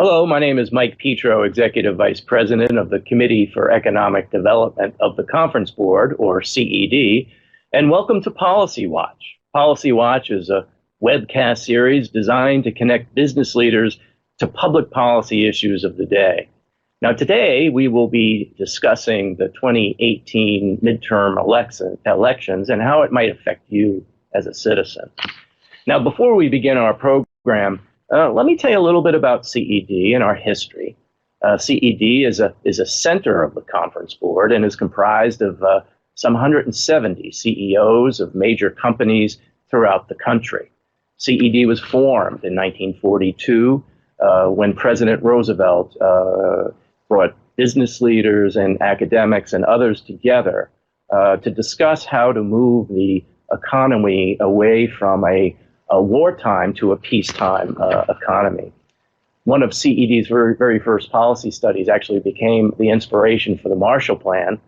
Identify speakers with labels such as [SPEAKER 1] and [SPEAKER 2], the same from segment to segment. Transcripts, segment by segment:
[SPEAKER 1] Hello, my name is Mike Petro, Executive Vice President of the Committee for Economic Development of the Conference Board, or CED, and welcome to Policy Watch. Policy Watch is a webcast series designed to connect business leaders to public policy issues of the day. Now, today we will be discussing the 2018 midterm elections and how it might affect you as a citizen. Now, before we begin our program, let me tell you a little bit about CED and our history. CED is a center of the Conference Board and is comprised of some 170 CEOs of major companies throughout the country. CED was formed in 1942 when President Roosevelt brought business leaders and academics and others together to discuss how to move the economy away from a wartime to a peacetime economy. One of CED's very first policy studies actually became the inspiration for the Marshall Plan.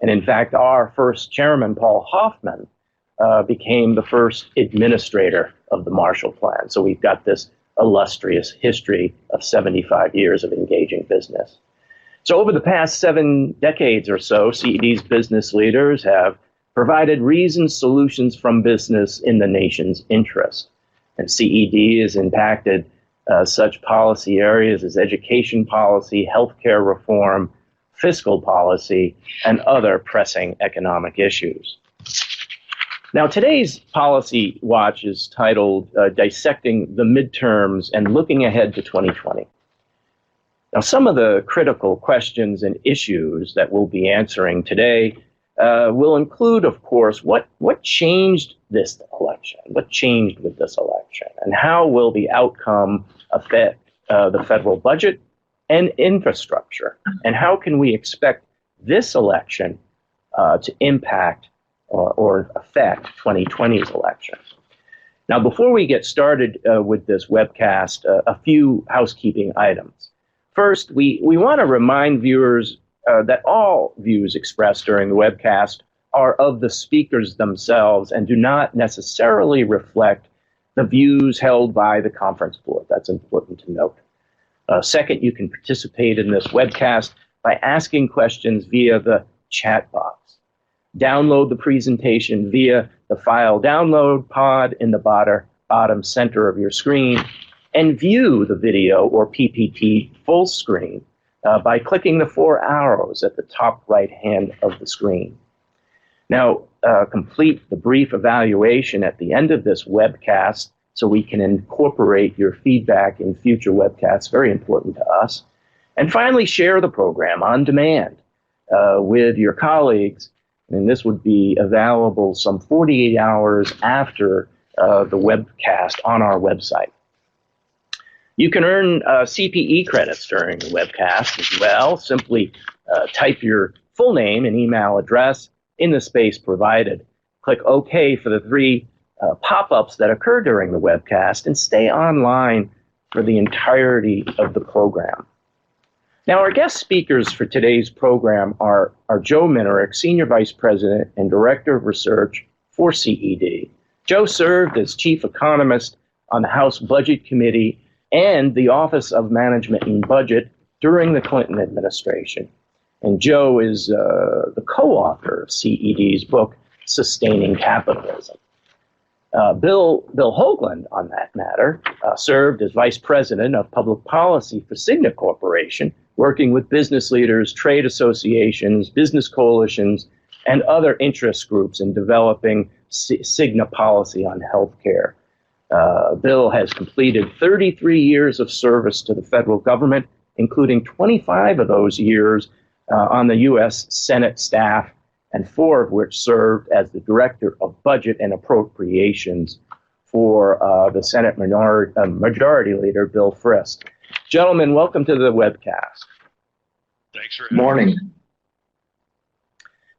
[SPEAKER 1] And in fact, our first chairman, Paul Hoffman, became the first administrator of the Marshall Plan. So we've got this illustrious history of 75 years of engaging business. So over the past 7 decades or so, CED's business leaders have provided reasoned solutions from business in the nation's interest. And CED has impacted such policy areas as education policy, healthcare reform, fiscal policy, and other pressing economic issues. Now, today's Policy Watch is titled Dissecting the Midterms and Looking Ahead to 2020. Now, some of the critical questions and issues that we'll be answering today will include, of course, what changed this election, what changed with this election, and how will the outcome affect the federal budget and infrastructure, and how can we expect this election to impact or affect 2020's election. Now, before we get started with this webcast, a few housekeeping items. First, we want to remind viewers that all views expressed during the webcast are of the speakers themselves and do not necessarily reflect the views held by the Conference Board. That's important to note. Second, you can participate in this webcast by asking questions via the chat box. Download the presentation via the file download pod in the bottom center of your screen, and view the video or PPT full screen by clicking the 4 arrows at the top right hand of the screen. Now, complete the brief evaluation at the end of this webcast so we can incorporate your feedback in future webcasts, very important to us. And finally, share the program on demand with your colleagues, and this would be available some 48 hours after the webcast on our website. You can earn CPE credits during the webcast as well. Simply type your full name and email address in the space provided. Click OK for the 3 pop-ups that occur during the webcast and stay online for the entirety of the program. Now, our guest speakers for today's program are Joe Minerick, Senior Vice President and Director of Research for CED. Joe served as Chief Economist on the House Budget Committee and the Office of Management and Budget during the Clinton administration. And Joe is the co-author of CED's book, Sustaining Capitalism. Bill Hoagland, on that matter, served as Vice President of Public Policy for Cigna Corporation, working with business leaders, trade associations, business coalitions, and other interest groups in developing Cigna policy on healthcare. Bill has completed 33 years of service to the federal government, including 25 of those years on the U.S. Senate staff, and 4 of which served as the Director of Budget and Appropriations for the Senate Majority Leader, Bill Frist. Gentlemen, welcome to the webcast.
[SPEAKER 2] Thanks for having
[SPEAKER 3] Morning.
[SPEAKER 2] me.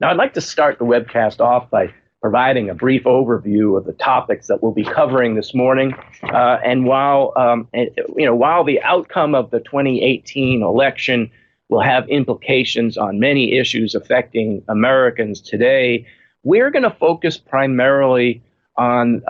[SPEAKER 1] Now, I'd like to start the webcast off by providing a brief overview of the topics that we'll be covering this morning. And while the outcome of the 2018 election will have implications on many issues affecting Americans today, we're going to focus primarily on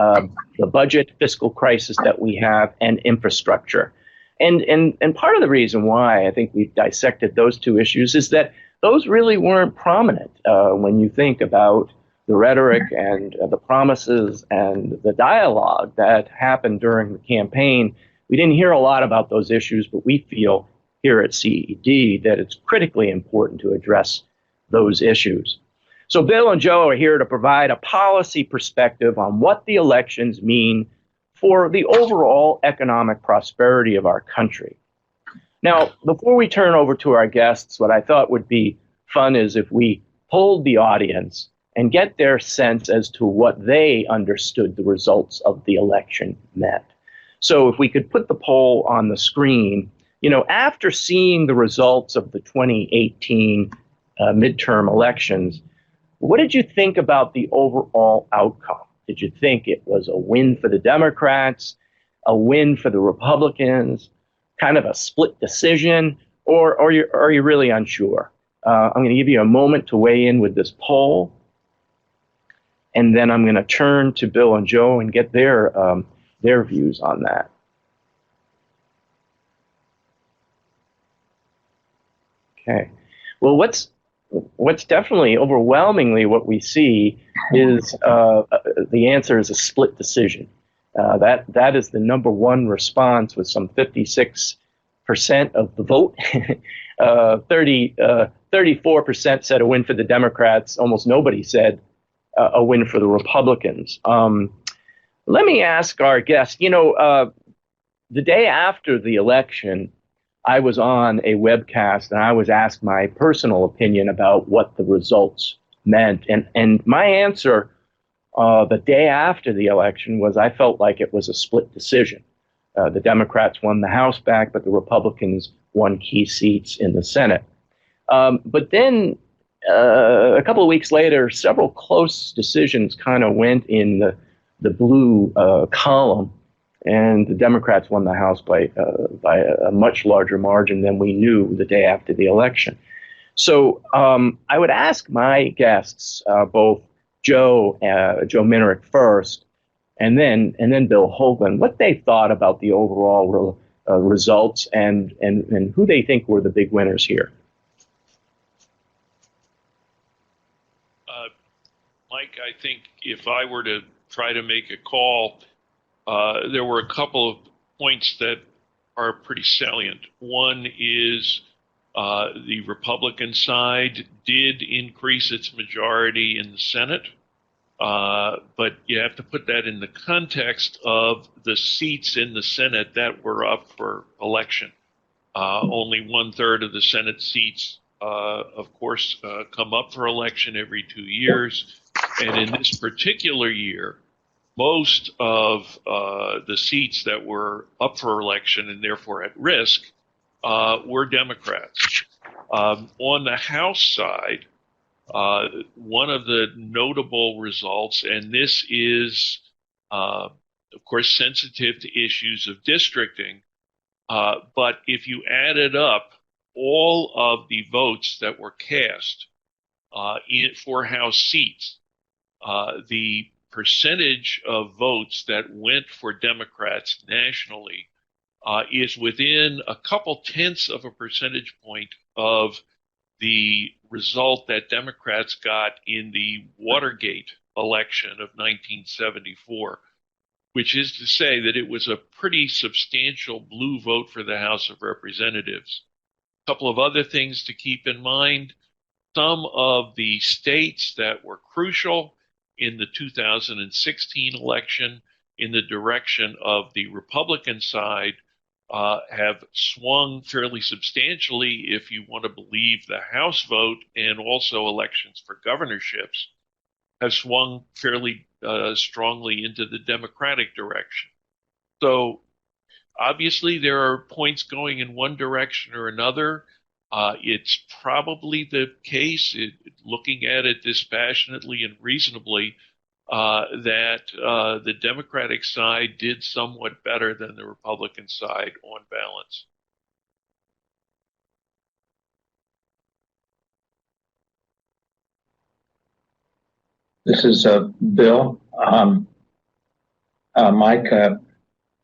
[SPEAKER 1] the budget fiscal crisis that we have and infrastructure. And part of the reason why I think we've dissected those two issues is that those really weren't prominent when you think about the rhetoric and the promises and the dialogue that happened during the campaign. We didn't hear a lot about those issues, but we feel here at CED that it's critically important to address those issues. So Bill and Joe are here to provide a policy perspective on what the elections mean for the overall economic prosperity of our country. Now, before we turn over to our guests, what I thought would be fun is if we polled the audience and get their sense as to what they understood the results of the election meant. So if we could put the poll on the screen, after seeing the results of the 2018 midterm elections, what did you think about the overall outcome? Did you think it was a win for the Democrats, a win for the Republicans, kind of a split decision, or are you really unsure? I'm going to give you a moment to weigh in with this poll, and then I'm going to turn to Bill and Joe and get their views on that. Okay. Well, what's definitely overwhelmingly what we see is the answer is a split decision. That is the number one response, with some 56% of the vote. 34% said a win for the Democrats. Almost nobody said a win for the Republicans. Let me ask our guest, the day after the election, I was on a webcast and I was asked my personal opinion about what the results meant. And my answer the day after the election was I felt like it was a split decision. The Democrats won the House back, but the Republicans won key seats in the Senate. But then a couple of weeks later, several close decisions kind of went in the blue column. And the Democrats won the House by a much larger margin than we knew the day after the election. So I would ask my guests, both Joe Minerick first, and then Bill Hoagland, what they thought about the overall results and who they think were the big winners here.
[SPEAKER 2] Mike, I think if I were to try to make a call, there were a couple of points that are pretty salient. One is the Republican side did increase its majority in the Senate, but you have to put that in the context of the seats in the Senate that were up for election. Only 1/3 of the Senate seats, of course, come up for election every 2 years. And in this particular year, most of the seats that were up for election and therefore at risk were Democrats. On the House side, one of the notable results, and this is, of course, sensitive to issues of districting, but if you added up all of the votes that were cast for House seats, the percentage of votes that went for Democrats nationally is within a couple tenths of a percentage point of the result that Democrats got in the Watergate election of 1974, which is to say that it was a pretty substantial blue vote for the House of Representatives. A couple of other things to keep in mind. Some of the states that were crucial in the 2016 election in the direction of the Republican side have swung fairly substantially, if you want to believe the House vote, and also elections for governorships have swung fairly strongly into the Democratic direction. So obviously there are points going in one direction or another. It's probably the case, looking at it dispassionately and reasonably, that the Democratic side did somewhat better than the Republican side on balance.
[SPEAKER 3] This is Bill. Mike,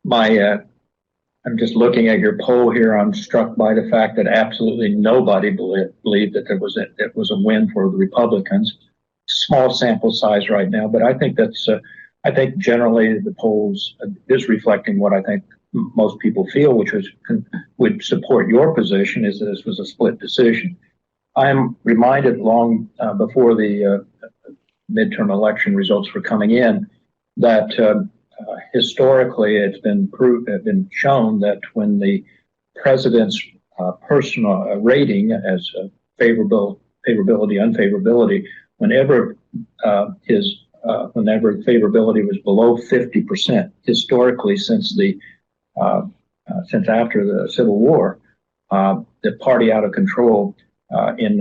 [SPEAKER 3] my I'm just looking at your poll here. I'm struck by the fact that absolutely nobody believed that it was a win for the Republicans. Small sample size right now, but I think I think generally the polls is reflecting what I think most people feel, which would support your position, is that this was a split decision. I'm reminded long before the midterm election results were coming in that historically it's been shown that when the president's personal rating as favorability, unfavorability, whenever whenever favorability was below 50%, historically since after the Civil War, the party out of control in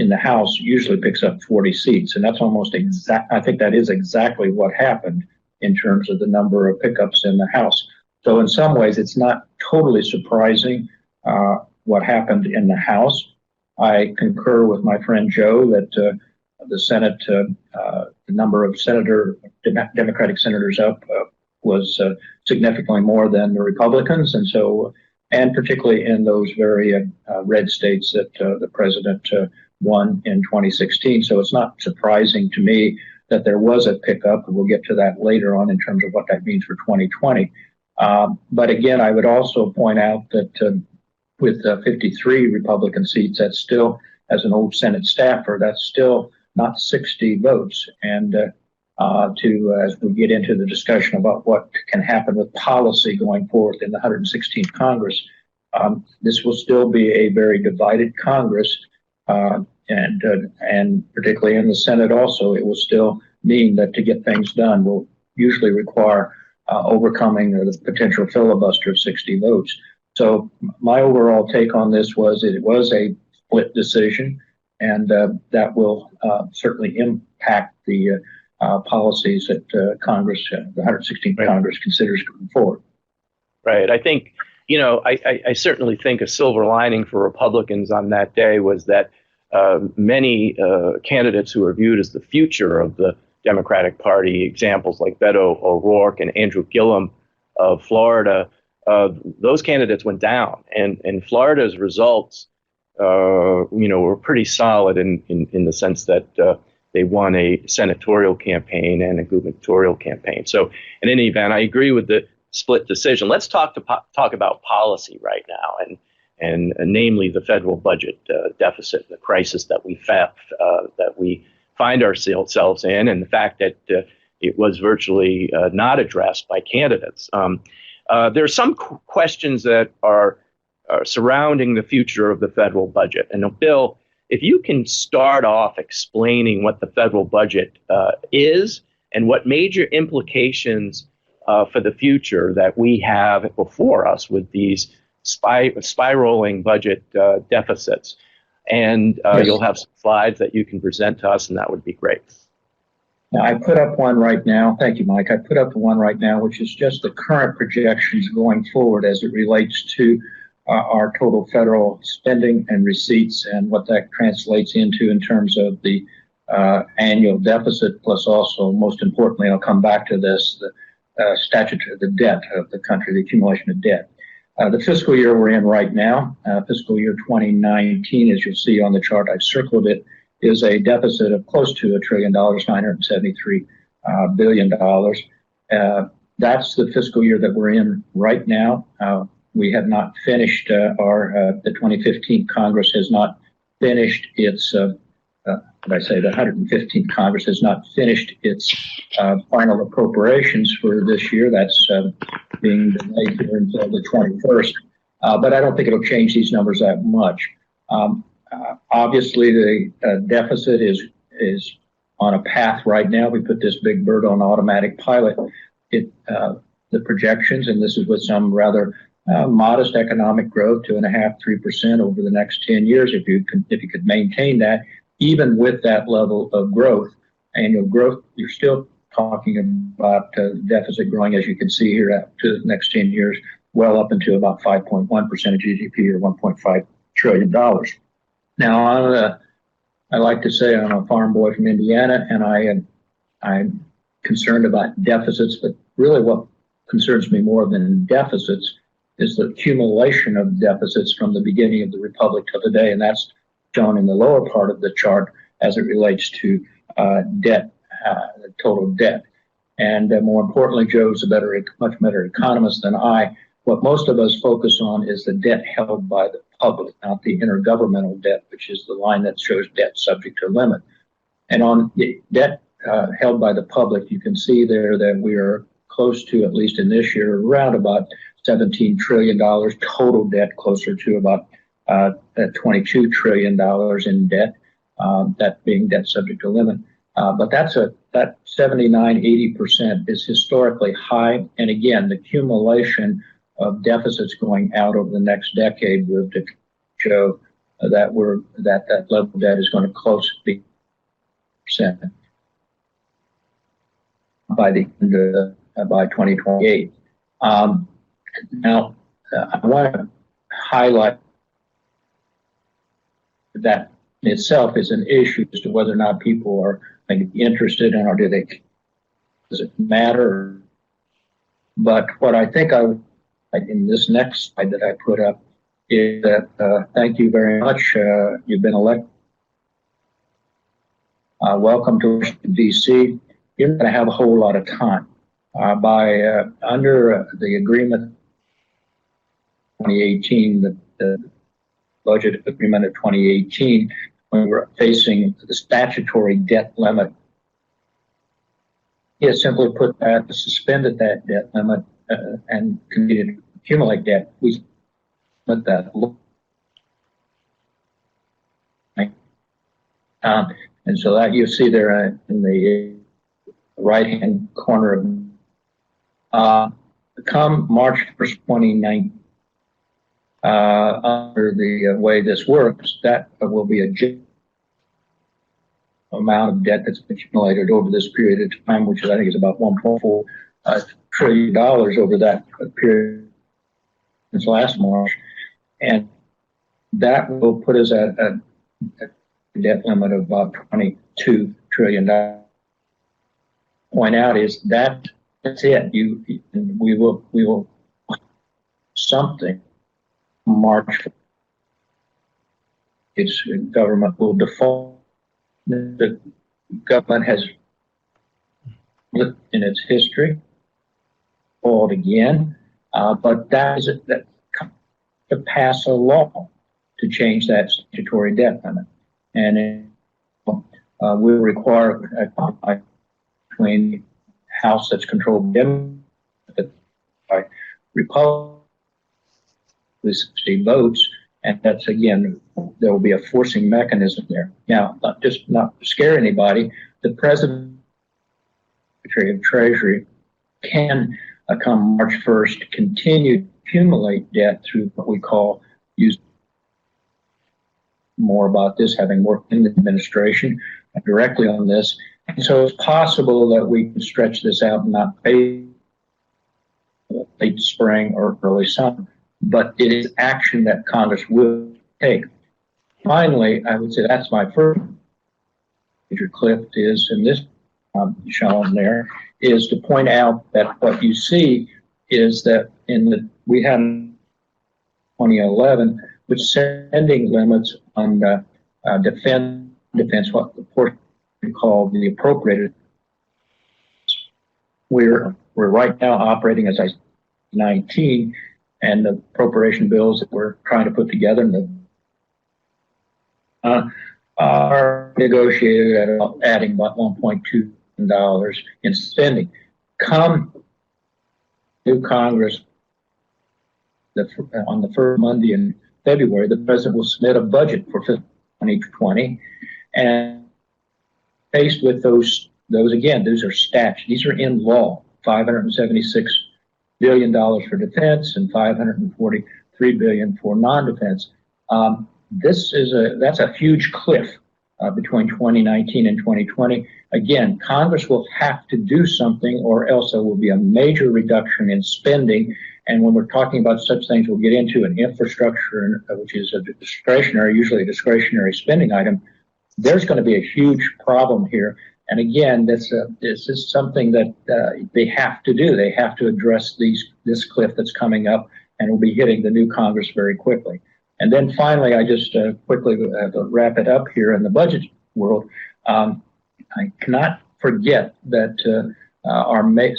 [SPEAKER 3] the House usually picks up 40 seats, and that's almost exact. I think that is exactly what happened in terms of the number of pickups in the House. So in some ways, it's not totally surprising what happened in the House. I concur with my friend Joe that the Senate, the number of Democratic senators up was significantly more than the Republicans, and particularly in those very red states that the president won in 2016. So it's not surprising to me that there was a pickup, and we'll get to that later on in terms of what that means for 2020. But again, I would also point out that with 53 Republican seats, that's still, as an old Senate staffer, that's still not 60 votes. And as we get into the discussion about what can happen with policy going forward in the 116th Congress, this will still be a very divided Congress, and particularly in the Senate also, it will still mean that to get things done will usually require overcoming the potential filibuster of 60 votes. So my overall take on this was it was a split decision, and that will certainly impact the policies that Congress, the 116th
[SPEAKER 1] Right.
[SPEAKER 3] Congress, considers going forward.
[SPEAKER 1] Right. I think, I certainly think a silver lining for Republicans on that day was that many candidates who are viewed as the future of the Democratic Party, examples like Beto O'Rourke and Andrew Gillum of Florida, those candidates went down. And Florida's results, were pretty solid in the sense that they won a senatorial campaign and a gubernatorial campaign. So in any event, I agree with the split decision. Let's talk about policy right now, and namely the federal budget deficit, the crisis that we find ourselves in, and the fact that it was virtually not addressed by candidates. There are some questions that are surrounding the future of the federal budget. And Bill, if you can start off explaining what the federal budget is and what major implications for the future that we have before us with these spiraling budget deficits. And
[SPEAKER 3] Yes.
[SPEAKER 1] You'll have some slides that you can present to us, and that would be great.
[SPEAKER 3] Now, I put up one right now. Thank you, Mike. I put up one right now, which is just the current projections going forward as it relates to our total federal spending and receipts, and what that translates into in terms of the annual deficit, plus also, most importantly, I'll come back to this, the debt of the country, the accumulation of debt. The fiscal year we're in right now, fiscal year 2019, as you'll see on the chart, I've circled it, is a deficit of close to $1 trillion, $973 billion. That's the fiscal year that we're in right now. We have not finished the 2015 Congress has not finished its, the 115th Congress has not finished its final appropriations for this year. That's being delayed here until the 21st. But I don't think it'll change these numbers that much. Obviously, the deficit is on a path right now. We put this big bird on automatic pilot. The projections, and this is with some rather modest economic growth, 2.5%, 3% over the next 10 years. If you could maintain that, even with that level of growth, annual growth, you're still talking about deficit growing, as you can see here, up to the next 10 years, well up into about 5.1% of GDP, or $1.5 trillion. Now, I like to say I'm a farm boy from Indiana, and I'm concerned about deficits, but really what concerns me more than deficits is the accumulation of deficits from the beginning of the republic to today, and that's shown in the lower part of the chart as it relates to debt, total debt. And more importantly, Joe's a much better economist than I. What most of us focus on is the debt held by the public, not the intergovernmental debt, which is the line that shows debt subject to limit. And on the debt held by the public, you can see there that we are close to, at least in this year, around about $17 trillion total debt, closer to about $22 trillion in debt, that being debt subject to limit. But that 79-80% is historically high. And again, the accumulation of deficits going out over the next decade would show that level of debt is going to close to 80% by the end by 2028. Now, I want to highlight that in itself is an issue as to whether or not people are going to be interested in, or does it matter? But what I think in this next slide that I put up is that thank you very much. You've been elected. Welcome to Washington, D.C. You're not going to have a whole lot of time. Under the agreement 2018, the budget agreement of 2018, when we were facing the statutory debt limit, he had simply suspended that debt limit and continued to accumulate debt. We let that look. And so that you see there in the right-hand corner of come March 1st, 2019, under the way this works, that will be a amount of debt that's accumulated over this period of time, which I think is about $1.4 trillion over that period since last March. And that will put us at a debt limit of about $22 trillion. Point out is that's it. We will something March. Its government will default. The government has in its history default again, but that to pass a law to change that statutory debt limit, and it will require a compromise between the House that's controlled by Republicans with 60 votes, and that's again there will be a forcing mechanism there. Now, not to scare anybody, the President, Secretary of Treasury, can come March 1st continue to accumulate debt through what we call more about this, having worked in the administration directly on this. And so it's possible that we can stretch this out and not pay late spring or early summer, but it is action that Congress will take. Finally, I would say that's my first major clip is, in this shown there, is to point out that what you see is that we had 2011 with spending limits on defense, what the portion we call the appropriated. We're right now operating as 19, and the appropriation bills that we're trying to put together are negotiated at adding about $1.2 billion in spending. Come new Congress on the first Monday in February, the president will submit a budget for 2020, and faced with those again, those are stats. These are in law. $576 billion for defense and $543 billion for non-defense. That's a huge cliff between 2019 and 2020. Again, Congress will have to do something, or else there will be a major reduction in spending. And when we're talking about such things, we'll get into an infrastructure, which is usually a discretionary spending item. There's going to be a huge problem here. And again, this is something that they have to do. They have to address this cliff that's coming up and will be hitting the new Congress very quickly. And then finally, I just quickly have to wrap it up here in the budget world. I cannot forget that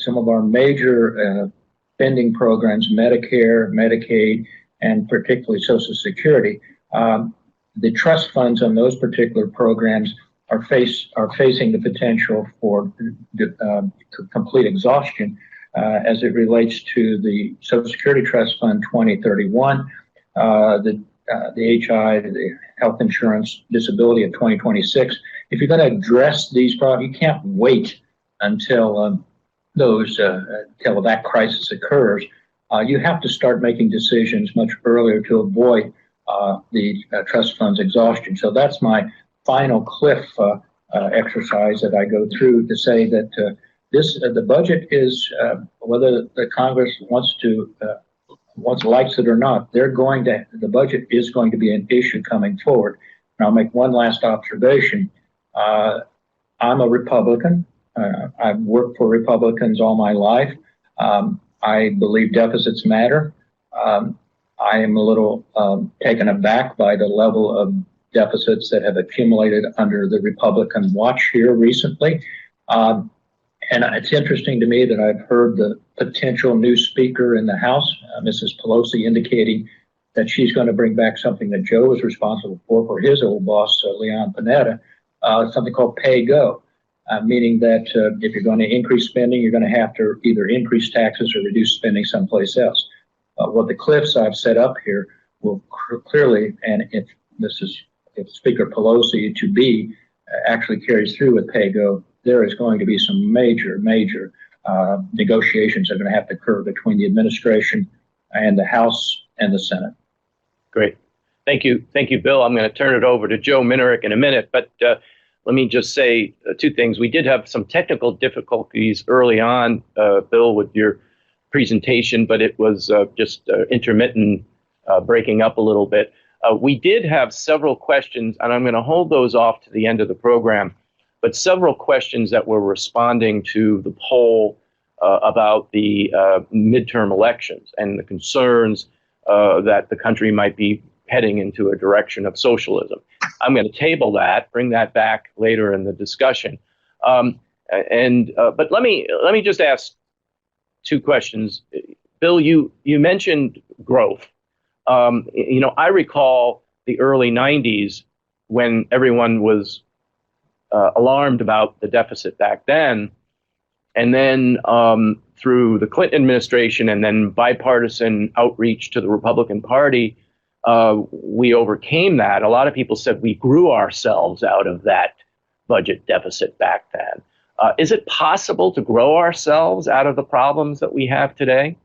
[SPEAKER 3] some of our major spending programs, Medicare, Medicaid, and particularly Social Security, the trust funds on those particular programs are facing the potential for complete exhaustion as it relates to the Social Security Trust Fund 2031, the HI, the Health Insurance Disability of 2026. If you're going to address these problems, you can't wait until until that crisis occurs. You have to start making decisions much earlier to avoid the trust fund's exhaustion. So that's my final cliff exercise that I go through to say that the budget is, whether the Congress likes it or not, the budget is going to be an issue coming forward. And I'll make one last observation. I'm a Republican. I've worked for Republicans all my life. I believe deficits matter. I am a little taken aback by the level of deficits that have accumulated under the Republican watch here recently. And it's interesting to me that I've heard the potential new speaker in the House, Mrs. Pelosi, indicating that she's going to bring back something that Joe was responsible for his old boss, Leon Panetta, something called pay-go, meaning that if you're going to increase spending, you're going to have to either increase taxes or reduce spending someplace else. What the cliffs I've set up here will clearly, and if Speaker Pelosi to be actually carries through with pay-go, there is going to be some major negotiations that are going to have to occur between the administration and the House and the Senate.
[SPEAKER 1] Great. Thank you, Bill. I'm going to turn it over to Joe Minerick in a minute, but let me just say two things. We did have some technical difficulties early on, Bill, with your presentation, but it was just intermittent, breaking up a little bit. We did have several questions, and I'm going to hold those off to the end of the program, but several questions that were responding to the poll about the midterm elections and the concerns that the country might be heading into a direction of socialism. I'm going to table that, bring that back later in the discussion. But let me just ask two questions. Bill, you mentioned growth. I recall the early 90s when everyone was alarmed about the deficit back then. And then through the Clinton administration and then bipartisan outreach to the Republican Party, we overcame that. A lot of people said we grew ourselves out of that budget deficit back then. Is it possible to grow ourselves out of the problems that we have today?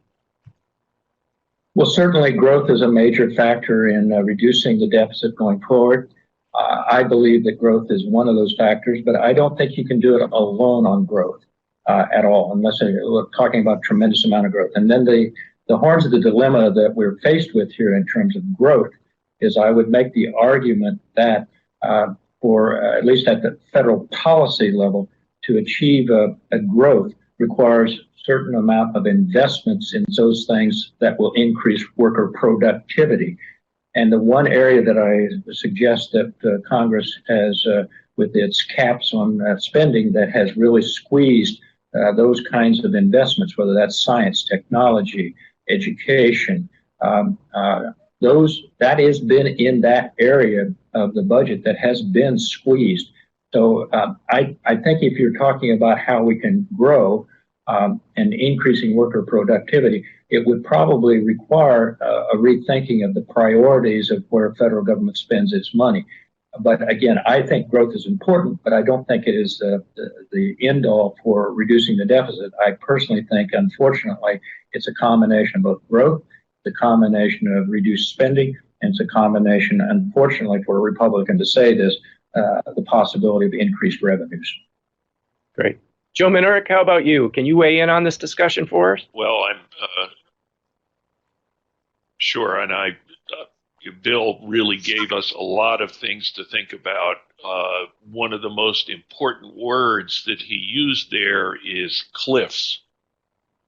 [SPEAKER 3] Well, certainly growth is a major factor in reducing the deficit going forward. I believe that growth is one of those factors, but I don't think you can do it alone on growth at all, unless we're talking about a tremendous amount of growth. And then the horns of the dilemma that we're faced with here in terms of growth is I would make the argument that for at least at the federal policy level, to achieve a growth requires certain amount of investments in those things that will increase worker productivity. And the one area that I suggest that Congress has, with its caps on spending, that has really squeezed those kinds of investments, whether that's science, technology, education, that has been in that area of the budget that has been squeezed. So I think if you're talking about how we can grow and increasing worker productivity, it would probably require a rethinking of the priorities of where federal government spends its money. But again, I think growth is important, but I don't think it is the end all for reducing the deficit. I personally think, unfortunately, it's a combination of both growth, the combination of reduced spending, and it's a combination, unfortunately, for a Republican to say this, the possibility of increased revenues.
[SPEAKER 1] Great. Joe Minerick, how about you? Can you weigh in on this discussion for us?
[SPEAKER 2] Well, I'm sure, and Bill really gave us a lot of things to think about. One of the most important words that he used there is cliffs.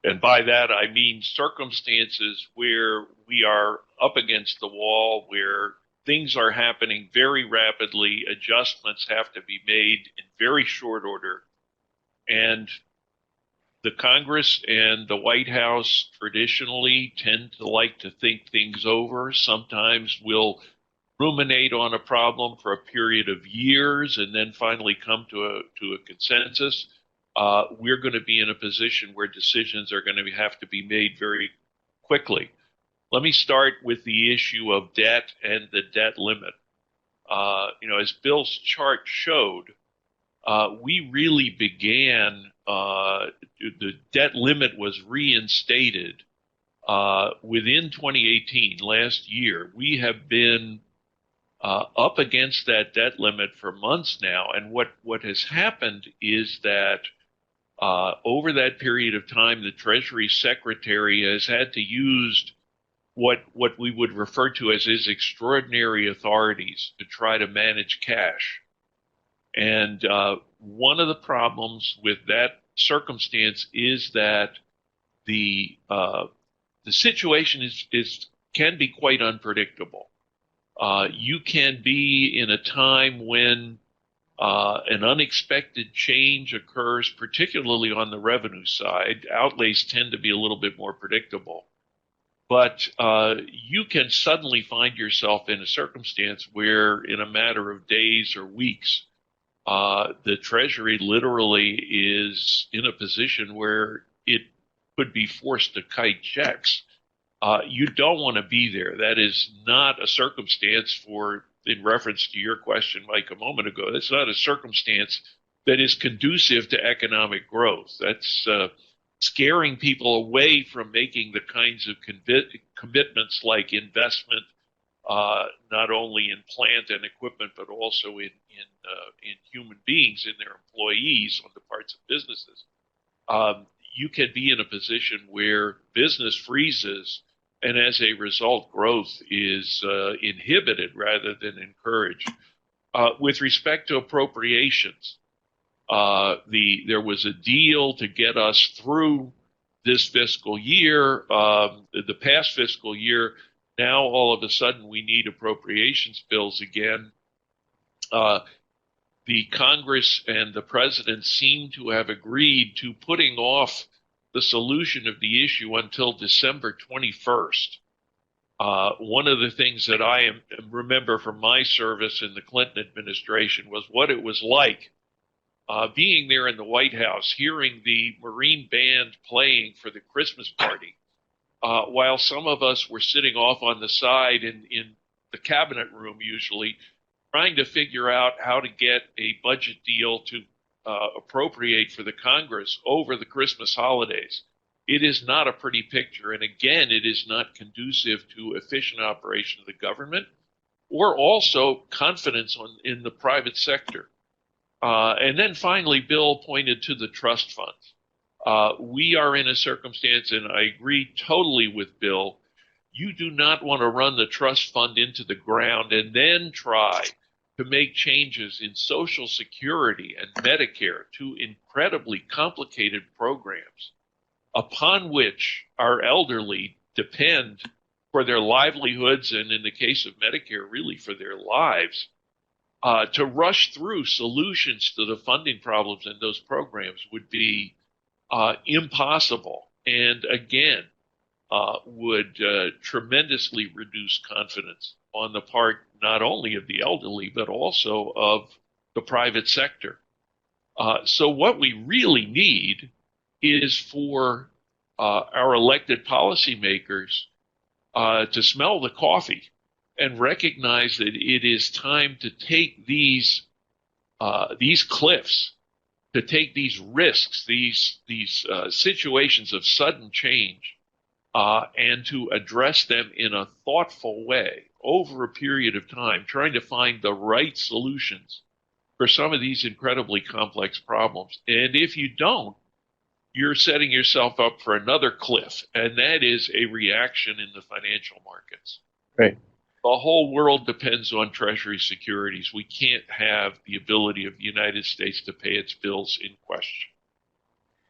[SPEAKER 2] And by that, I mean circumstances where we are up against the wall where things are happening very rapidly. Adjustments have to be made in very short order. And the Congress and the White House traditionally tend to like to think things over. Sometimes we'll ruminate on a problem for a period of years and then finally come to a consensus. We're going to be in a position where decisions are going to have to be made very quickly. Let me start with the issue of debt and the debt limit. As Bill's chart showed, we really began, the debt limit was reinstated within 2018, last year. We have been up against that debt limit for months now. And what has happened is that over that period of time, the Treasury Secretary has had to use what we would refer to as his extraordinary authorities to try to manage cash. And one of the problems with that circumstance is that the situation can be quite unpredictable. You can be in a time when an unexpected change occurs, particularly on the revenue side. Outlays tend to be a little bit more predictable. But you can suddenly find yourself in a circumstance where, in a matter of days or weeks, the Treasury literally is in a position where it could be forced to kite checks. You don't want to be there. That is not a circumstance for, in reference to your question, Mike, a moment ago, that's not a circumstance that is conducive to economic growth. That's scaring people away from making the kinds of commitments like investment, not only in plant and equipment, but also in human beings, in their employees on the parts of businesses. You can be in a position where business freezes, and as a result, growth is inhibited rather than encouraged. With respect to appropriations, there was a deal to get us through this fiscal year, the past fiscal year. Now, all of a sudden, we need appropriations bills again. The Congress and the president seem to have agreed to putting off the solution of the issue until December 21st. One of the things that I remember from my service in the Clinton administration was what it was like being there in the White House, hearing the Marine Band playing for the Christmas party, while some of us were sitting off on the side in the cabinet room, usually, trying to figure out how to get a budget deal to appropriate for the Congress over the Christmas holidays. It is not a pretty picture. And again, it is not conducive to efficient operation of the government or also confidence in the private sector. And then finally, Bill pointed to the trust funds. We are in a circumstance, and I agree totally with Bill, you do not want to run the trust fund into the ground and then try to make changes in Social Security and Medicare, two incredibly complicated programs upon which our elderly depend for their livelihoods, and in the case of Medicare, really for their lives. To rush through solutions to the funding problems in those programs would be impossible, and again, would tremendously reduce confidence on the part not only of the elderly, but also of the private sector. So what we really need is for our elected policymakers to smell the coffee and recognize that it is time to take these cliffs, to take these risks, these situations of sudden change, and to address them in a thoughtful way over a period of time, trying to find the right solutions for some of these incredibly complex problems. And if you don't, you're setting yourself up for another cliff, and that is a reaction in the financial markets.
[SPEAKER 1] Right.
[SPEAKER 2] The whole world depends on Treasury securities. We can't have the ability of the United States to pay its bills in question.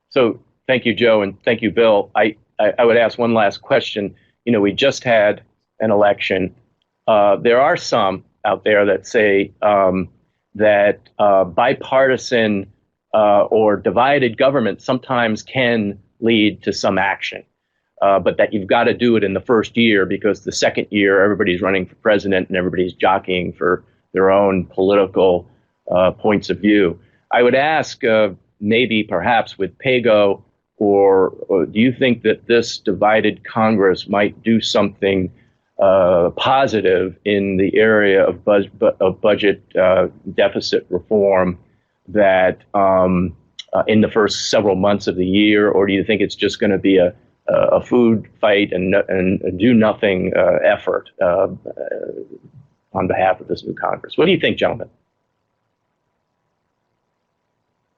[SPEAKER 1] So thank you, Joe, and thank you, Bill. I would ask one last question. we just had an election. There are some out there that say that bipartisan or divided government sometimes can lead to some action, but that you've got to do it in the first year, because the second year everybody's running for president and everybody's jockeying for their own political points of view. I would ask, maybe perhaps with PAYGO, or do you think that this divided Congress might do something positive in the area of budget deficit reform that in the first several months of the year, or do you think it's just going to be a food fight and do nothing effort on behalf of this new Congress? What do you think, gentlemen?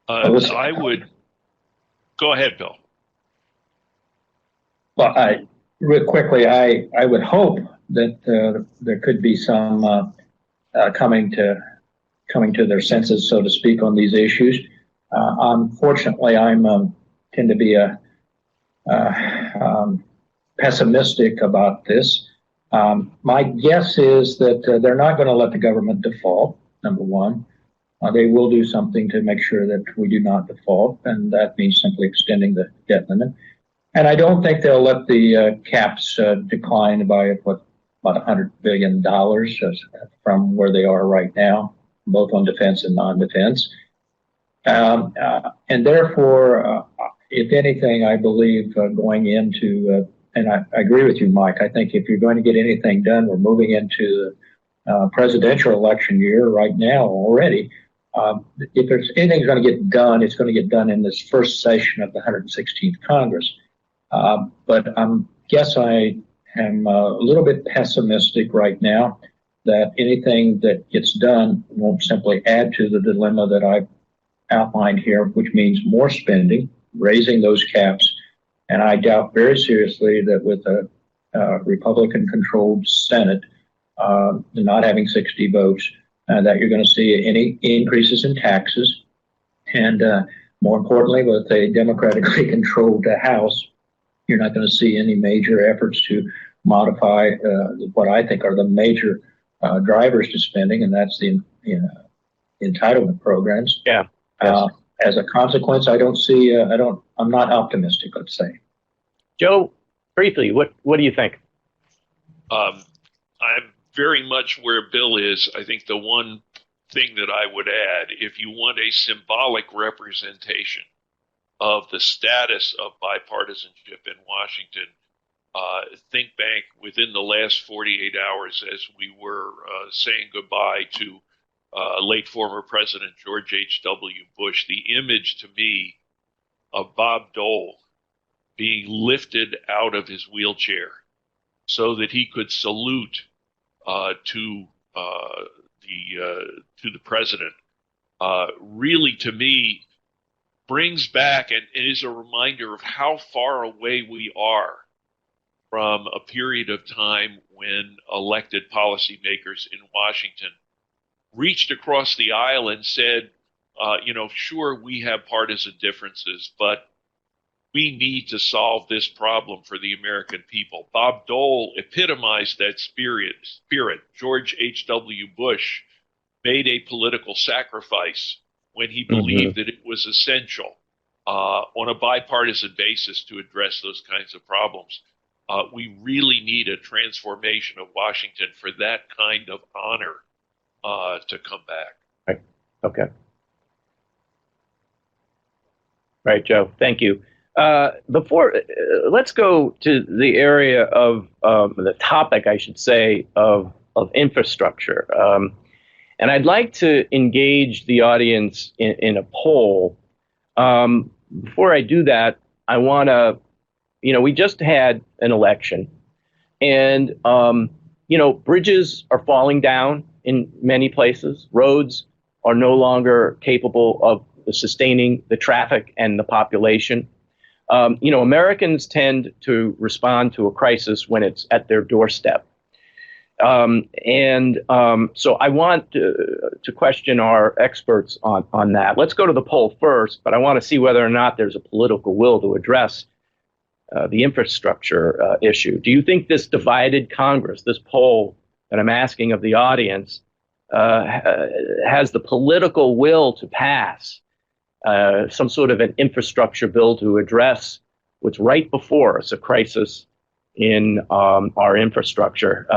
[SPEAKER 2] I would go ahead, Bill.
[SPEAKER 3] Well, real quickly, I would hope that there could be some coming to their senses, so to speak, on these issues. Unfortunately, I tend to be pessimistic about this. My guess is that they're not going to let the government default, number one. They will do something to make sure that we do not default, and that means simply extending the debt limit. And I don't think they'll let the caps decline by about $100 billion from where they are right now, both on defense and non-defense. And therefore, if anything, I believe going into, and I agree with you, Mike, I think if you're going to get anything done, we're moving into the presidential election year right now already. If there's anything going to get done, it's going to get done in this first session of the 116th Congress. But I guess I am a little bit pessimistic right now that anything that gets done won't simply add to the dilemma that I've outlined here, which means more spending, raising those caps. And I doubt very seriously that with a Republican-controlled Senate, not having 60 votes, that you're going to see any increases in taxes. And more importantly, with a democratically controlled House, you're not going to see any major efforts to modify what I think are the major drivers to spending, and that's the entitlement programs.
[SPEAKER 1] Yeah. Yes.
[SPEAKER 3] As a consequence, I don't see. I'm not optimistic, let's say.
[SPEAKER 1] Joe, briefly, what do you think?
[SPEAKER 2] I'm very much where Bill is. I think the one thing that I would add, if you want a symbolic representation of the status of bipartisanship in Washington, think back within the last 48 hours as we were saying goodbye to late former President George H.W. Bush. The image to me of Bob Dole being lifted out of his wheelchair so that he could salute to the president, really to me brings back and is a reminder of how far away we are from a period of time when elected policymakers in Washington reached across the aisle and said, sure, we have partisan differences, but we need to solve this problem for the American people. Bob Dole epitomized that spirit. George H.W. Bush made a political sacrifice when he believed that it was essential on a bipartisan basis to address those kinds of problems. We really need a transformation of Washington for that kind of honor to come back.
[SPEAKER 1] Right. Okay. Right, Joe. Thank you. Let's go to the area of the topic, I should say, of infrastructure. And I'd like to engage the audience in a poll. Before I do that, I want to, we just had an election, and, bridges are falling down in many places. Roads are no longer capable of sustaining the traffic and the population. Americans tend to respond to a crisis when it's at their doorstep. So I want to question our experts on that. Let's go to the poll first, but I want to see whether or not there's a political will to address the infrastructure issue. Do you think this divided Congress, this poll that I'm asking of the audience, has the political will to pass some sort of an infrastructure bill to address what's right before us, a crisis in our infrastructure?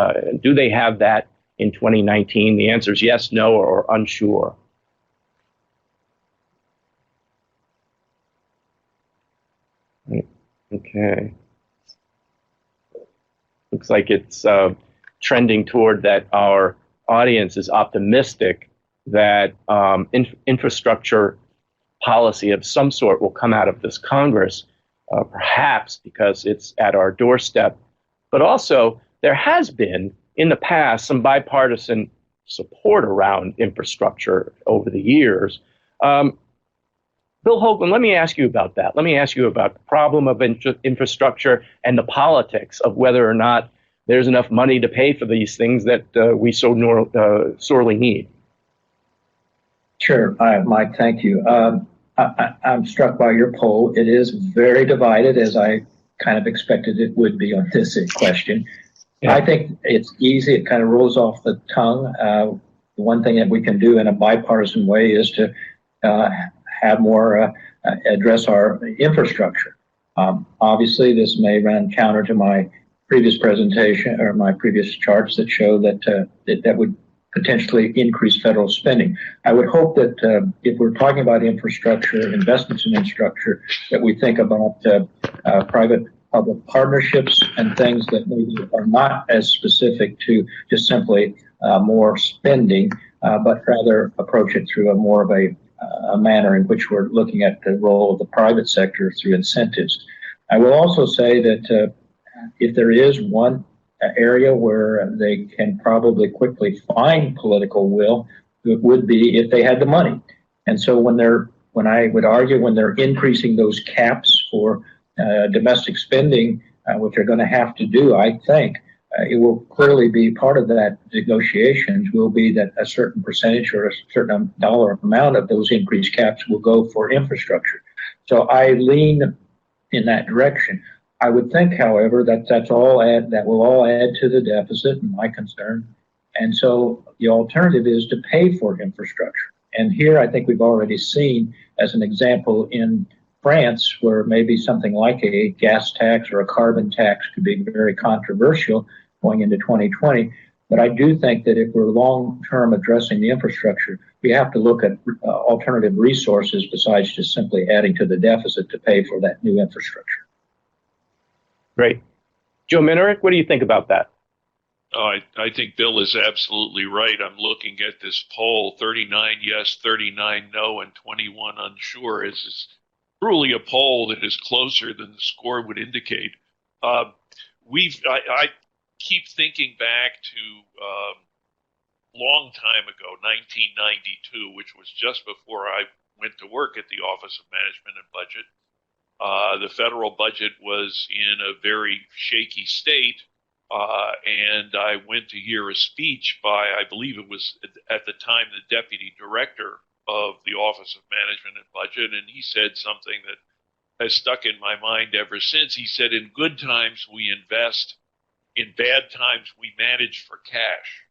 [SPEAKER 1] Do they have that in 2019? The answer is yes, no, or unsure. Okay. Looks like it's trending toward that our audience is optimistic that infrastructure policy of some sort will come out of this Congress, perhaps because it's at our doorstep. But also, there has been, in the past, some bipartisan support around infrastructure over the years. Bill Hoagland, let me ask you about that. Let me ask you about the problem of infrastructure and the politics of whether or not there's enough money to pay for these things that we so sorely need.
[SPEAKER 3] Sure, Mike, thank you. I'm struck by your poll. It is very divided, as I kind of expected it would be on this question. Yeah. I think it's easy. It kind of rolls off the tongue. The one thing that we can do in a bipartisan way is to have more address our infrastructure. Obviously, this may run counter to my previous presentation or my previous charts that show that that would potentially increase federal spending. I would hope that if we're talking about infrastructure, investments in infrastructure, that we think about private-public partnerships and things that maybe are not as specific to just simply more spending, but rather approach it through a more of a manner in which we're looking at the role of the private sector through incentives. I will also say that if there is one area where they can probably quickly find political will, it would be if they had the money. And so when I would argue when they're increasing those caps for domestic spending, which they're going to have to do, I think it will clearly be part of that negotiations will be that a certain percentage or a certain dollar amount of those increased caps will go for infrastructure. So I lean in that direction. I would think, however, that that will all add to the deficit, in my concern. And so the alternative is to pay for infrastructure. And here I think we've already seen, as an example, in France, where maybe something like a gas tax or a carbon tax could be very controversial going into 2020. But I do think that if we're long-term addressing the infrastructure, we have to look at alternative resources besides just simply adding to the deficit to pay for that new infrastructure.
[SPEAKER 1] Great. Joe Minerick, what do you think about that?
[SPEAKER 2] I think Bill is absolutely right. I'm looking at this poll, 39 yes, 39 no, and 21 unsure. It's truly a poll that is closer than the score would indicate. I keep thinking back to long time ago, 1992, which was just before I went to work at the Office of Management and Budget. The federal budget was in a very shaky state, and I went to hear a speech by, I believe it was at the time, the deputy director of the Office of Management and Budget, and he said something that has stuck in my mind ever since. He said, in good times we invest, in bad times we manage for cash.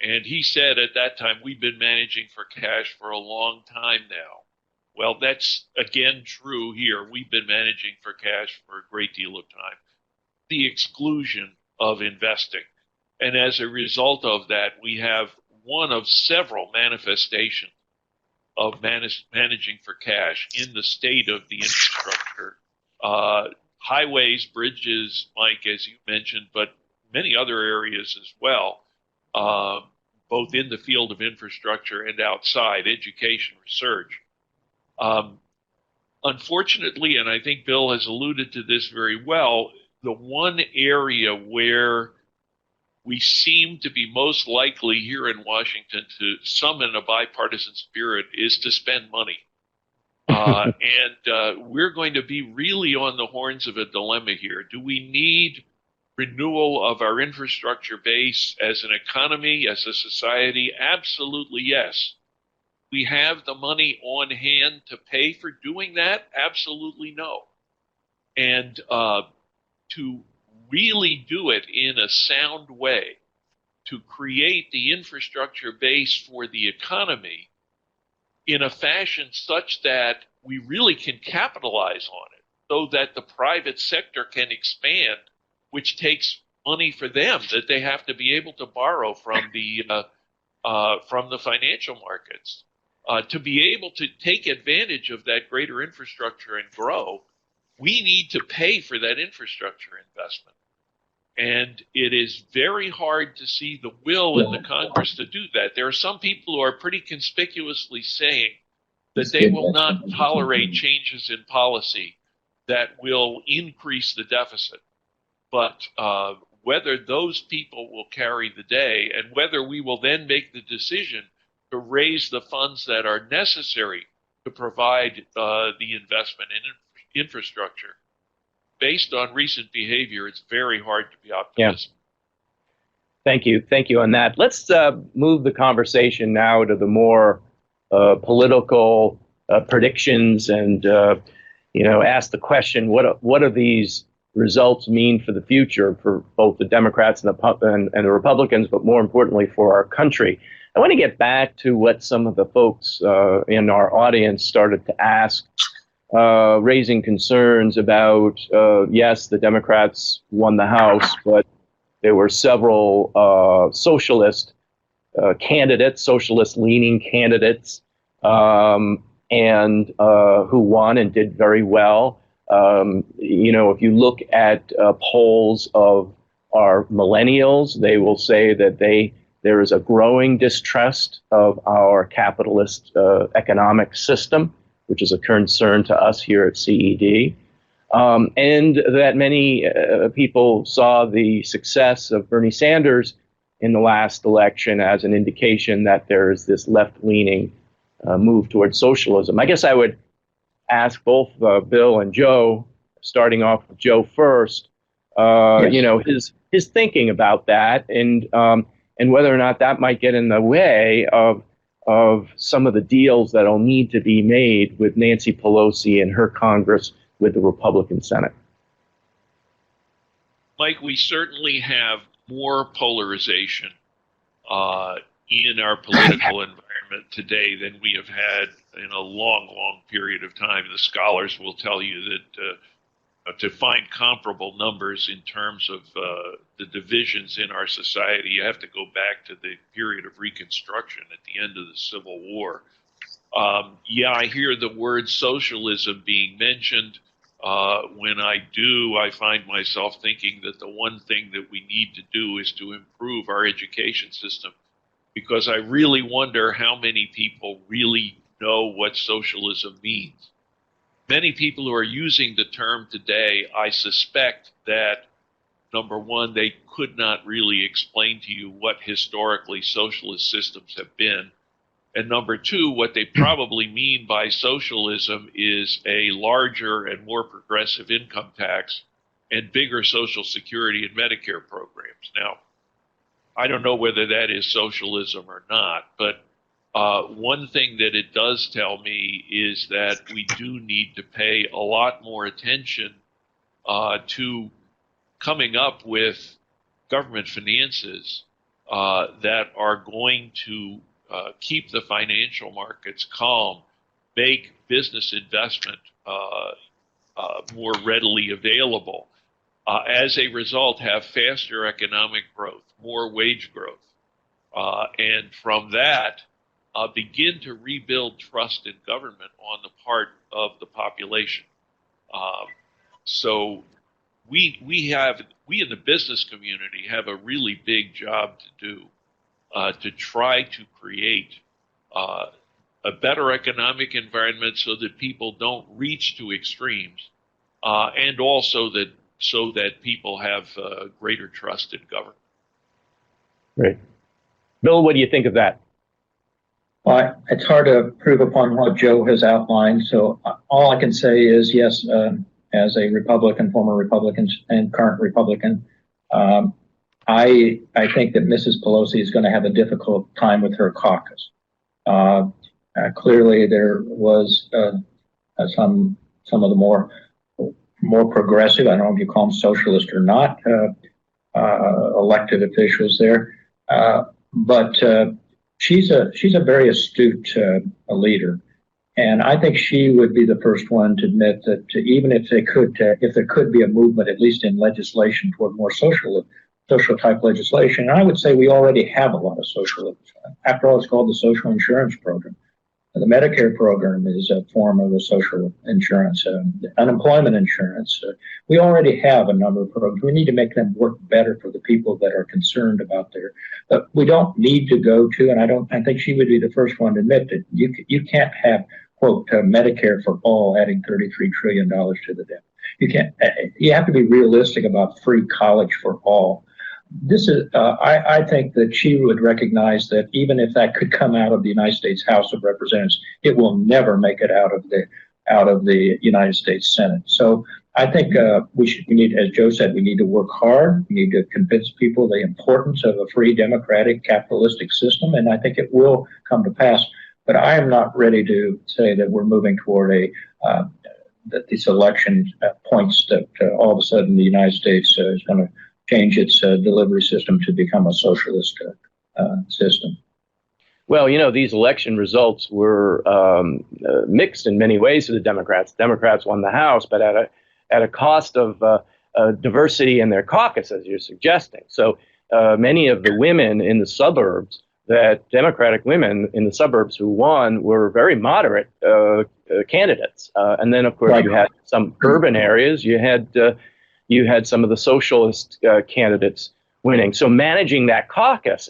[SPEAKER 2] And he said at that time, we've been managing for cash for a long time now. Well, that's again true here. We've been managing for cash for a great deal of time. The exclusion of investing. And as a result of that, we have one of several manifestations of managing for cash in the state of the infrastructure. Highways, bridges, Mike, as you mentioned, but many other areas as well, both in the field of infrastructure and outside, education, research. Unfortunately, and I think Bill has alluded to this very well, the one area where we seem to be most likely here in Washington to summon a bipartisan spirit is to spend money. And we're going to be really on the horns of a dilemma here. Do we need renewal of our infrastructure base as an economy, as a society? Absolutely, yes. We have the money on hand to pay for doing that? Absolutely no. and to really do it in a sound way, to create the infrastructure base for the economy in a fashion such that we really can capitalize on it, so that the private sector can expand, which takes money for them that they have to be able to borrow from the financial markets. To be able to take advantage of that greater infrastructure and grow, we need to pay for that infrastructure investment. And it is very hard to see the will in the Congress to do that. There are some people who are pretty conspicuously saying that they will not tolerate changes in policy that will increase the deficit. But whether those people will carry the day, and whether we will then make the decision to raise the funds that are necessary to provide the investment in infrastructure, based on recent behavior, it's very hard to be optimistic.
[SPEAKER 1] Yeah. Thank you on that. Let's move the conversation now to the more political predictions, and ask the question: what do these results mean for the future for both the Democrats and the Republicans, but more importantly for our country? I want to get back to what some of the folks in our audience started to ask, raising concerns about, yes, the Democrats won the House, but there were several socialist candidates, socialist-leaning candidates, and who won and did very well. If you look at polls of our millennials, they will say that there is a growing distrust of our capitalist economic system, which is a concern to us here at CED, and that many people saw the success of Bernie Sanders in the last election as an indication that there is this left-leaning move towards socialism. I guess I would ask both Bill and Joe, starting off with Joe first,
[SPEAKER 3] Yes.
[SPEAKER 1] his thinking about that, and whether or not that might get in the way of some of the deals that'll need to be made with Nancy Pelosi and her Congress with the Republican Senate.
[SPEAKER 2] Mike, we certainly have more polarization in our political environment today than we have had in a long, long period of time. The scholars will tell you that to find comparable numbers in terms of the divisions in our society, you have to go back to the period of Reconstruction at the end of the Civil War. I hear the word socialism being mentioned. When I do, I find myself thinking that the one thing that we need to do is to improve our education system, because I really wonder how many people really know what socialism means. Many people who are using the term today, I suspect that, number one, they could not really explain to you what historically socialist systems have been. And number two, what they probably mean by socialism is a larger and more progressive income tax and bigger Social Security and Medicare programs. Now, I don't know whether that is socialism or not, but one thing that it does tell me is that we do need to pay a lot more attention to coming up with government finances that are going to keep the financial markets calm, make business investment more readily available. As a result, have faster economic growth, more wage growth, and from that, begin to rebuild trust in government on the part of the population. So we in the business community have a really big job to do to try to create a better economic environment so that people don't reach to extremes, and also so that people have greater trust in government.
[SPEAKER 1] Great. Bill, what do you think of that?
[SPEAKER 3] Well, it's hard to improve upon what Joe has outlined. So all I can say is, yes, as a Republican, former Republican, and current Republican, I think that Mrs. Pelosi is going to have a difficult time with her caucus. Clearly, there was some of the more more progressive. I don't know if you call them socialist or not, elected officials there. But she's a very astute leader. And I think she would be the first one to admit that even if there could be a movement, at least in legislation, toward more social type legislation, and I would say we already have a lot of social. After all, it's called the social insurance program. The Medicare program is a form of the social insurance, unemployment insurance. We already have a number of programs. We need to make them work better for the people that are concerned about their. But we don't need to go to, and I think she would be the first one to admit that you can't have, quote, Medicare for all adding $33 trillion to the debt. You can't. You have to be realistic about free college for all. This is, I think that she would recognize that even if that could come out of the United States House of Representatives, it will never make it out of the United States Senate. So I think we need, as Joe said, we need to work hard. We need to convince people the importance of a free, democratic, capitalistic system, and I think it will come to pass. But I am not ready to say that we're moving toward that this election points that all of a sudden the United States is going to change its delivery system to become a socialist system.
[SPEAKER 1] Well, these election results were mixed in many ways for the Democrats. Democrats won the House, but at a cost of diversity in their caucus, as you're suggesting. So many of the women in the suburbs, that Democratic women in the suburbs who won, were very moderate candidates. And then, of course, right. You had some urban areas. You had some of the socialist candidates winning. So managing that caucus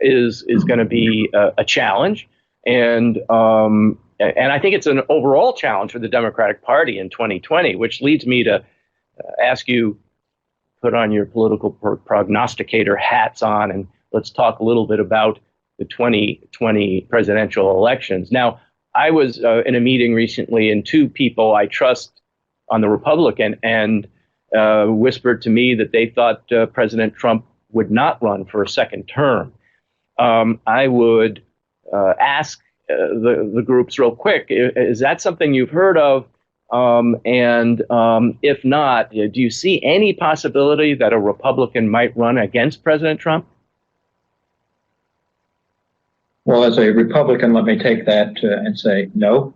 [SPEAKER 1] is going to be a challenge, and I think it's an overall challenge for the Democratic Party in 2020, which leads me to ask you, put on your political prognosticator hats on, and let's talk a little bit about the 2020 presidential elections. Now, I was in a meeting recently, and two people I trust on the Republican end whispered to me that they thought President Trump would not run for a second term. I would ask the groups real quick, is that something you've heard of? And if not, do you see any possibility that a Republican might run against President Trump?
[SPEAKER 3] Well, as a Republican, let me take that and say no.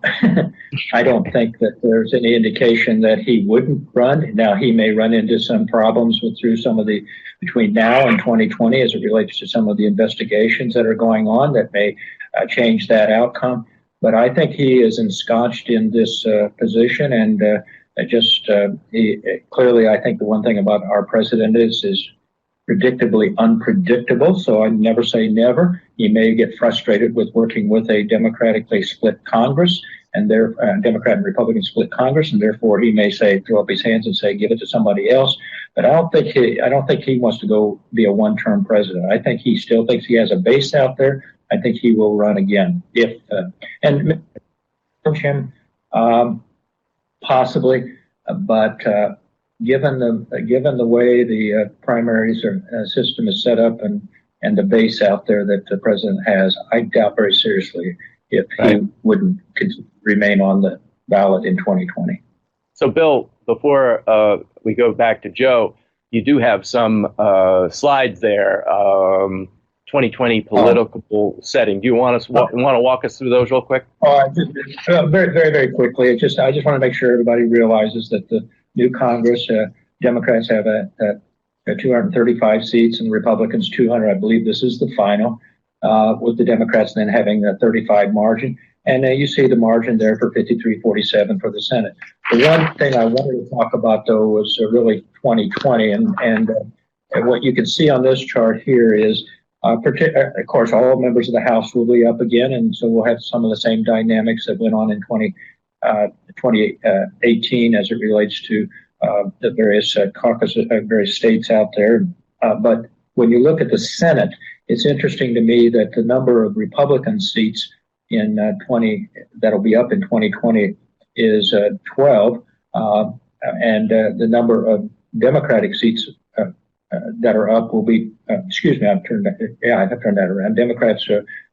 [SPEAKER 3] I don't think that there's any indication that he wouldn't run. Now, he may run into some problems between now and 2020 as it relates to some of the investigations that are going on that may change that outcome. But I think he is ensconced in this position, and clearly, I think the one thing about our president is predictably unpredictable, so I never say never. He may get frustrated with working with a democratically split Congress, and their Democrat and Republican split Congress, and therefore he may throw up his hands and say, give it to somebody else. But I don't think he wants to go be a one-term president. I think he still thinks he has a base out there. I think he will run again and him possibly, but. Given the way the primaries system is set up and the base out there that the president has, I doubt very seriously if he wouldn't remain on the ballot in 2020.
[SPEAKER 1] So, Bill, before we go back to Joe, you do have some slides there. 2020 political setting. Do you want to walk us through those real quick?
[SPEAKER 3] Very, very, very quickly. I just want to make sure everybody realizes that the new Congress, Democrats have 235 seats and Republicans 200. I believe this is the final, with the Democrats then having a 35 margin. And you see the margin there for 53-47 for the Senate. The one thing I wanted to talk about, though, was really 2020. And what you can see on this chart here is, of course, all members of the House will be up again. And so we'll have some of the same dynamics that went on in 2018 as it relates to the various caucuses, various states out there. But when you look at the Senate, it's interesting to me that the number of Republican seats in that'll be up in 2020 is 12, and the number of Democratic seats that are up will be. Excuse me, I've turned that around. Democrats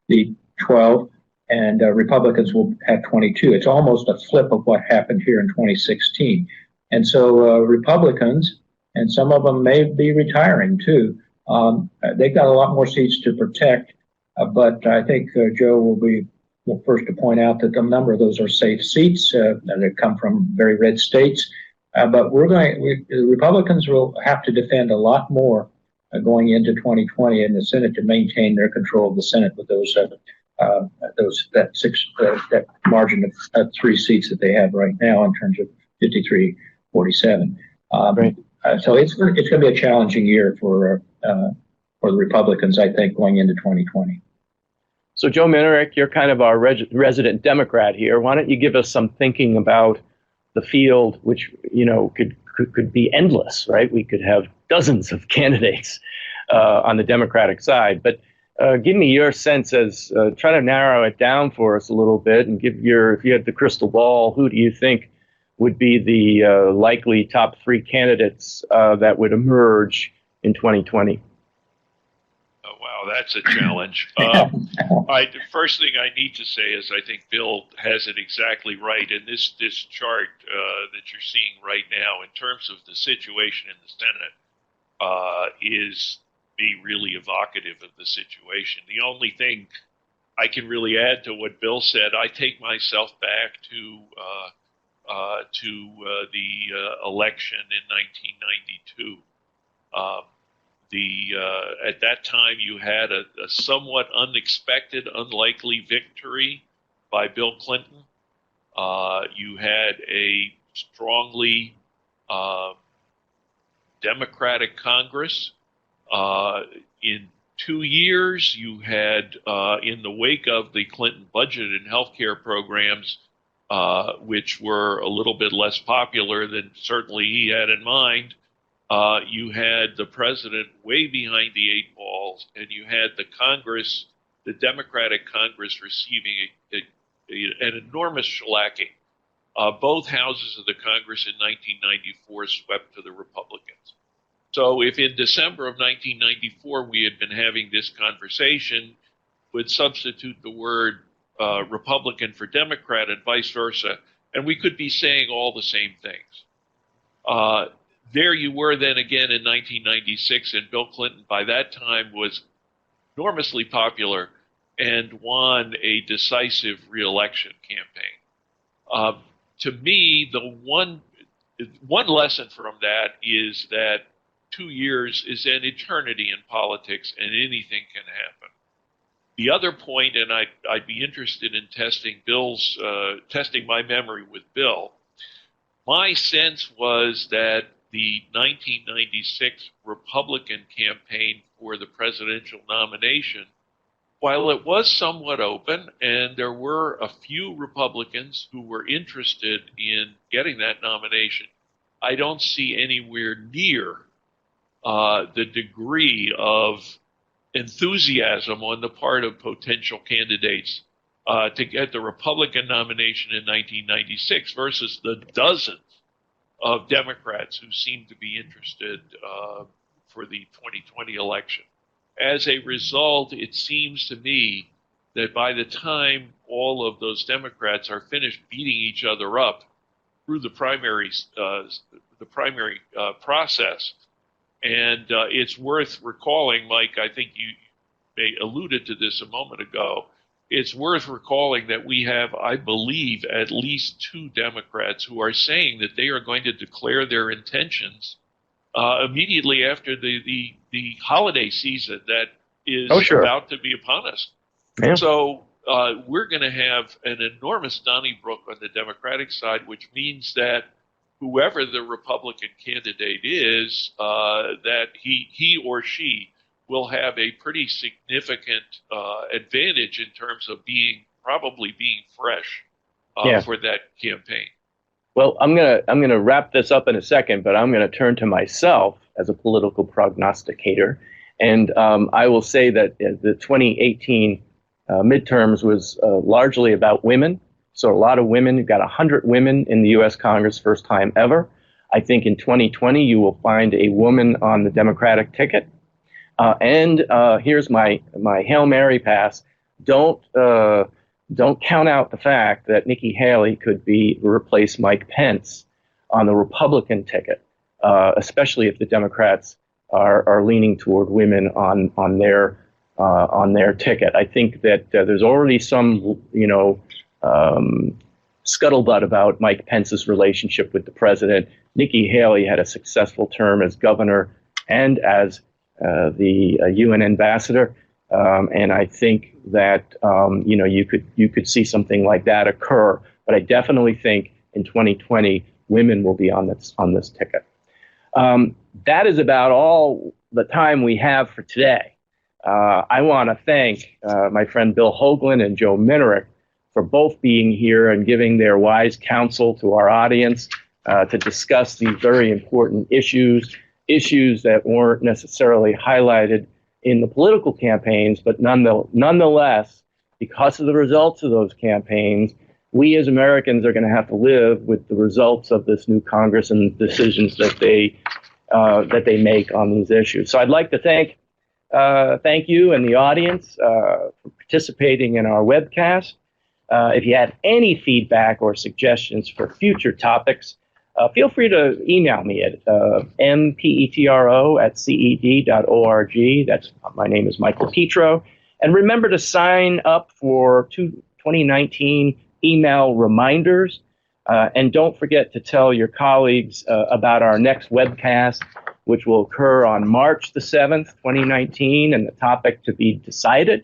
[SPEAKER 3] be 12. And Republicans will have 22. It's almost a flip of what happened here in 2016. And so Republicans, and some of them may be retiring too, they've got a lot more seats to protect. But I think Joe will be first to point out that a number of those are safe seats that come from very red states. But the Republicans will have to defend a lot more going into 2020 in the Senate to maintain their control of the Senate with that margin of 3 seats that they have right now in terms of 53-47.
[SPEAKER 1] Right.
[SPEAKER 3] So it's going to be a challenging year for the Republicans, I think, going into 2020.
[SPEAKER 1] So, Joe Minerick, you're kind of our resident Democrat here. Why don't you give us some thinking about the field, which could be endless, right? We could have dozens of candidates on the Democratic side, but give me your sense as try to narrow it down for us a little bit, and if you had the crystal ball, who do you think would be the likely top 3 candidates that would emerge in 2020?
[SPEAKER 2] Wow, that's a challenge. The first thing I need to say is I think Bill has it exactly right. And this chart that you're seeing right now in terms of the situation in the Senate is really evocative of the situation. The only thing I can really add to what Bill said, I take myself back to the election in 1992. At that time, you had a somewhat unexpected, unlikely victory by Bill Clinton. You had a strongly Democratic Congress. In 2 years, you had, in the wake of the Clinton budget and healthcare programs, which were a little bit less popular than certainly he had in mind, you had the president way behind the 8 balls, and you had the Congress, the Democratic Congress, receiving an enormous shellacking. Both houses of the Congress in 1994 swept to the Republicans. So if in December of 1994 we had been having this conversation, would substitute the word Republican for Democrat and vice versa, and we could be saying all the same things. There you were then again in 1996, and Bill Clinton by that time was enormously popular and won a decisive re-election campaign. To me, the one lesson from that is that 2 years is an eternity in politics, and anything can happen. The other point, and I'd be interested in testing my memory with Bill. My sense was that the 1996 Republican campaign for the presidential nomination, while it was somewhat open and there were a few Republicans who were interested in getting that nomination, I don't see anywhere near the degree of enthusiasm on the part of potential candidates to get the Republican nomination in 1996 versus the dozens of Democrats who seem to be interested for the 2020 election. As a result, it seems to me that by the time all of those Democrats are finished beating each other up through the primary process, and it's worth recalling, Mike, I think you alluded to this a moment ago, it's worth recalling that we have, I believe, at least 2 Democrats who are saying that they are going to declare their intentions immediately after the holiday season that is about to be upon us. Yeah. So we're going to have an enormous Donnybrook on the Democratic side, which means that whoever the Republican candidate is, that he or she will have a pretty significant advantage in terms of probably being fresh for that campaign.
[SPEAKER 1] Well, I'm gonna wrap this up in a second, but I'm gonna turn to myself as a political prognosticator, and I will say that the 2018 midterms was largely about women. So a lot of women. You've got 100 women in the U.S. Congress, first time ever. I think in 2020 you will find a woman on the Democratic ticket. And here's my Hail Mary pass. Don't count out the fact that Nikki Haley could replace Mike Pence on the Republican ticket, especially if the Democrats are leaning toward women on their ticket. I think that there's already some, scuttlebutt about Mike Pence's relationship with the president. Nikki Haley had a successful term as governor and as the UN ambassador, and I think that you could see something like that occur. But I definitely think in 2020 women will be on this ticket. That is about all the time we have for today. I want to thank my friend Bill Hoagland and Joe Minerick for both being here and giving their wise counsel to our audience to discuss these very important issues that weren't necessarily highlighted in the political campaigns, but nonetheless, because of the results of those campaigns, we as Americans are going to have to live with the results of this new Congress and the decisions that they make on these issues. So I'd like to thank you and the audience for participating in our webcast. If you have any feedback or suggestions for future topics, feel free to email me at mpetro@ced.org. My name is Michael Petro. And remember to sign up for 2019 email reminders. And don't forget to tell your colleagues about our next webcast, which will occur on March the 7th, 2019, and the topic to be decided.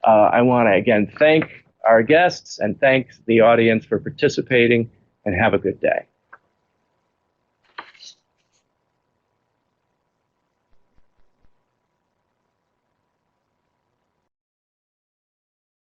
[SPEAKER 1] I want to again thank our guests and thank the audience for participating, and have a good day.